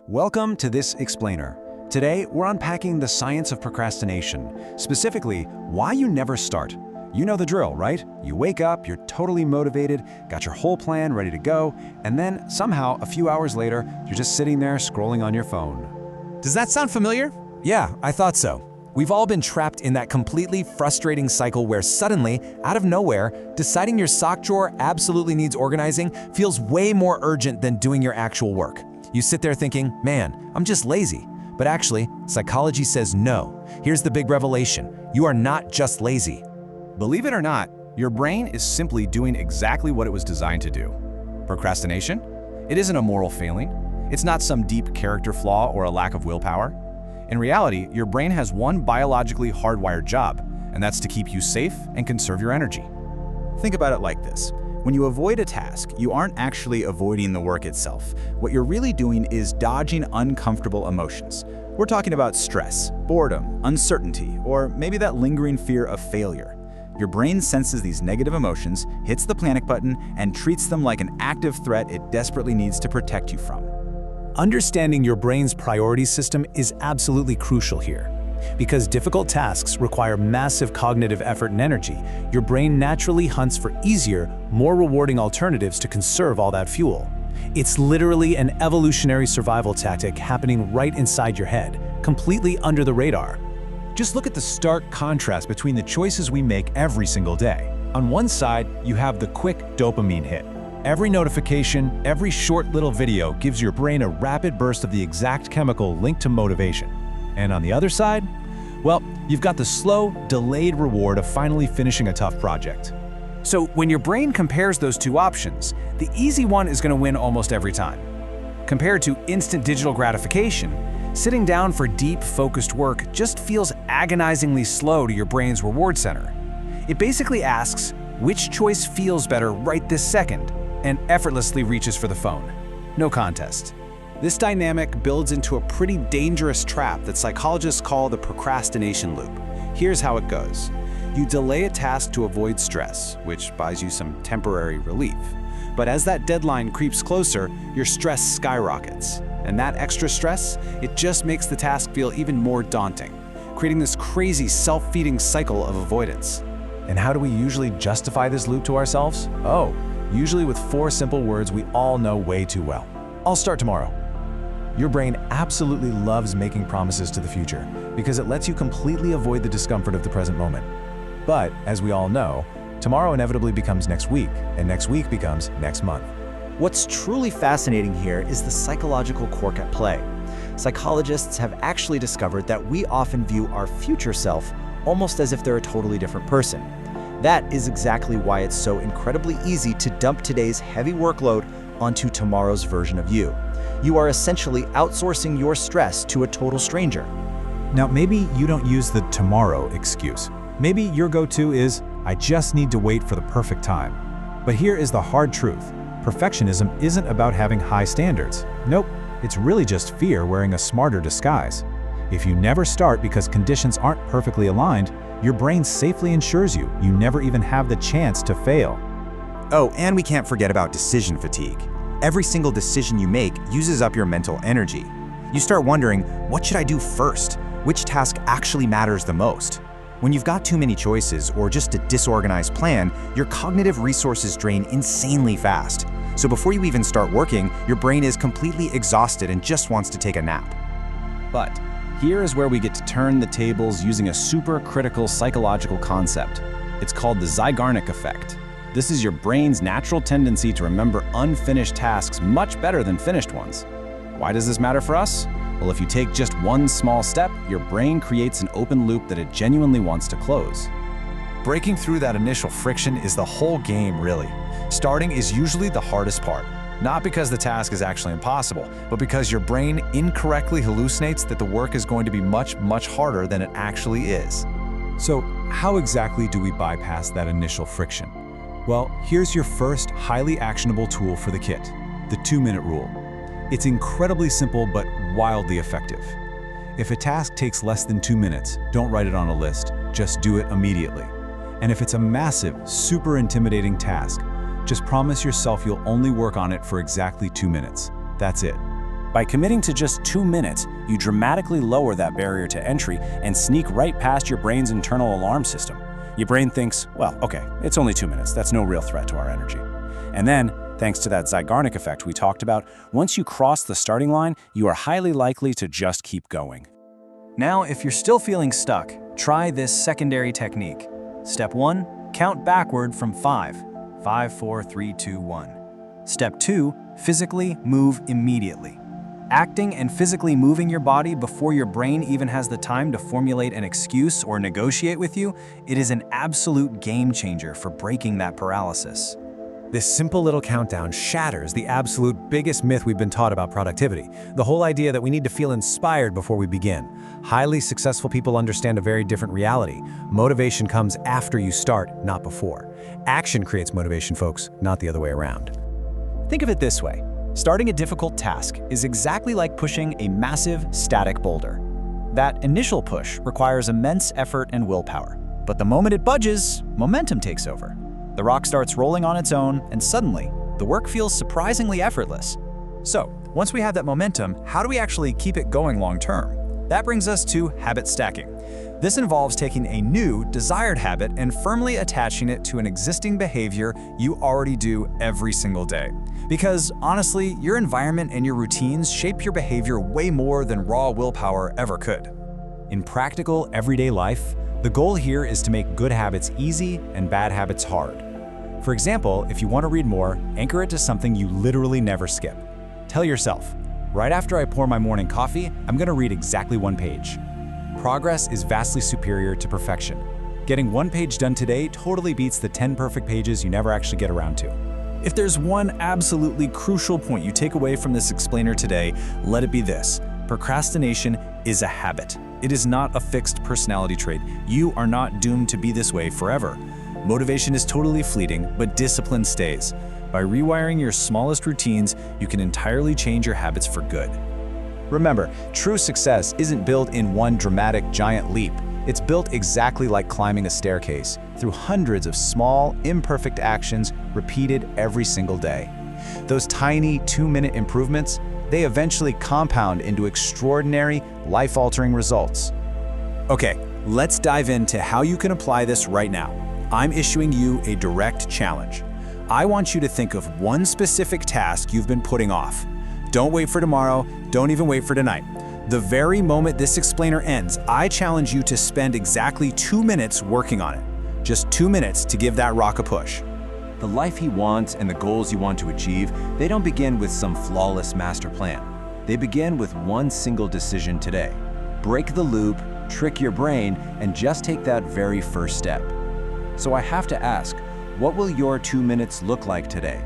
Welcome to This Explainer. Today, we're unpacking the science of procrastination, specifically why you never start. You know the drill, right? You wake up, you're totally motivated, got your whole plan ready to go, and then somehow, a few hours later, you're just sitting there scrolling on your phone. Does that sound familiar? Yeah, I thought so. We've all been trapped in that completely frustrating cycle where suddenly, out of nowhere, deciding your sock drawer absolutely needs organizing feels way more urgent than doing your actual work. You sit there thinking, man, I'm just lazy. But actually, psychology says no. Here's the big revelation. You are not just lazy. Believe it or not, your brain is simply doing exactly what it was designed to do. Procrastination? It isn't a moral failing. It's not some deep character flaw or a lack of willpower. In reality, your brain has one biologically hardwired job, and that's to keep you safe and conserve your energy. Think about it like this. When you avoid a task, you aren't actually avoiding the work itself. What you're really doing is dodging uncomfortable emotions. We're talking about stress, boredom, uncertainty, or maybe that lingering fear of failure. Your brain senses these negative emotions, hits the panic button, and treats them like an active threat it desperately needs to protect you from. Understanding your brain's priority system is absolutely crucial here. Because difficult tasks require massive cognitive effort and energy, your brain naturally hunts for easier, more rewarding alternatives to conserve all that fuel. It's literally an evolutionary survival tactic happening right inside your head, completely under the radar. Just look at the stark contrast between the choices we make every single day. On one side, you have the quick dopamine hit. Every notification, every short little video gives your brain a rapid burst of the exact chemical linked to motivation. And on the other side, well, you've got the slow, delayed reward of finally finishing a tough project. So when your brain compares those two options, the easy one is going to win almost every time. Compared to instant digital gratification, sitting down for deep, focused work just feels agonizingly slow to your brain's reward center. It basically asks, which choice feels better right this second, and effortlessly reaches for the phone. No contest. This dynamic builds into a pretty dangerous trap that psychologists call the procrastination loop. Here's how it goes. You delay a task to avoid stress, which buys you some temporary relief. But as that deadline creeps closer, your stress skyrockets. And that extra stress, it just makes the task feel even more daunting, creating this crazy self-feeding cycle of avoidance. And how do we usually justify this loop to ourselves? Oh, usually with 4 simple words we all know way too well. I'll start tomorrow. Your brain absolutely loves making promises to the future because it lets you completely avoid the discomfort of the present moment. But, as we all know, tomorrow inevitably becomes next week, and next week becomes next month. What's truly fascinating here is the psychological quirk at play. Psychologists have actually discovered that we often view our future self almost as if they're a totally different person. That is exactly why it's so incredibly easy to dump today's heavy workload onto tomorrow's version of you. You are essentially outsourcing your stress to a total stranger. Now, maybe you don't use the tomorrow excuse. Maybe your go-to is, I just need to wait for the perfect time. But here is the hard truth. Perfectionism isn't about having high standards. Nope, it's really just fear wearing a smarter disguise. If you never start because conditions aren't perfectly aligned, your brain safely ensures you never even have the chance to fail. Oh, and we can't forget about decision fatigue. Every single decision you make uses up your mental energy. You start wondering, what should I do first? Which task actually matters the most? When you've got too many choices or just a disorganized plan, your cognitive resources drain insanely fast. So before you even start working, your brain is completely exhausted and just wants to take a nap. But here is where we get to turn the tables using a super critical psychological concept. It's called the Zeigarnik effect. This is your brain's natural tendency to remember unfinished tasks much better than finished ones. Why does this matter for us? Well, if you take just one small step, your brain creates an open loop that it genuinely wants to close. Breaking through that initial friction is the whole game, really. Starting is usually the hardest part. Not because the task is actually impossible, but because your brain incorrectly hallucinates that the work is going to be much, much harder than it actually is. So, how exactly do we bypass that initial friction? Well, here's your first highly actionable tool for the kit, the 2-minute rule. It's incredibly simple but wildly effective. If a task takes less than 2 minutes, don't write it on a list, just do it immediately. And if it's a massive, super intimidating task, just promise yourself you'll only work on it for exactly 2 minutes. That's it. By committing to just 2 minutes, you dramatically lower that barrier to entry and sneak right past your brain's internal alarm system. Your brain thinks, well, okay, it's only 2 minutes, that's no real threat to our energy. And then, thanks to that Zeigarnik effect we talked about, once you cross the starting line, you are highly likely to just keep going. Now, if you're still feeling stuck, try this secondary technique. Step 1, count backward from 5. 5, 4, 3, 2, 1. Step 2, physically move immediately. Acting and physically moving your body before your brain even has the time to formulate an excuse or negotiate with you, it is an absolute game changer for breaking that paralysis. This simple little countdown shatters the absolute biggest myth we've been taught about productivity, the whole idea that we need to feel inspired before we begin. Highly successful people understand a very different reality. Motivation comes after you start, not before. Action creates motivation, folks, not the other way around. Think of it this way. Starting a difficult task is exactly like pushing a massive, static boulder. That initial push requires immense effort and willpower. But the moment it budges, momentum takes over. The rock starts rolling on its own, and suddenly, the work feels surprisingly effortless. So, once we have that momentum, how do we actually keep it going long term? That brings us to habit stacking. This involves taking a new, desired habit and firmly attaching it to an existing behavior you already do every single day. Because honestly, your environment and your routines shape your behavior way more than raw willpower ever could. In practical, everyday life, the goal here is to make good habits easy and bad habits hard. For example, if you want to read more, anchor it to something you literally never skip. Tell yourself, right after I pour my morning coffee, I'm going to read exactly 1 page. Progress is vastly superior to perfection. Getting 1 page done today totally beats the 10 perfect pages you never actually get around to. If there's one absolutely crucial point you take away from this explainer today, let it be this. Procrastination is a habit. It is not a fixed personality trait. You are not doomed to be this way forever. Motivation is totally fleeting, but discipline stays. By rewiring your smallest routines, you can entirely change your habits for good. Remember, true success isn't built in one dramatic giant leap. It's built exactly like climbing a staircase, through hundreds of small, imperfect actions repeated every single day. Those tiny 2-minute improvements, they eventually compound into extraordinary, life-altering results. Okay, let's dive into how you can apply this right now. I'm issuing you a direct challenge. I want you to think of one specific task you've been putting off. Don't wait for tomorrow, don't even wait for tonight. The very moment this explainer ends, I challenge you to spend exactly 2 minutes working on it. Just 2 minutes to give that rock a push. The life he wants and the goals you want to achieve, they don't begin with some flawless master plan. They begin with one single decision today. Break the loop, trick your brain, and just take that very first step. So I have to ask, what will your 2 minutes look like today?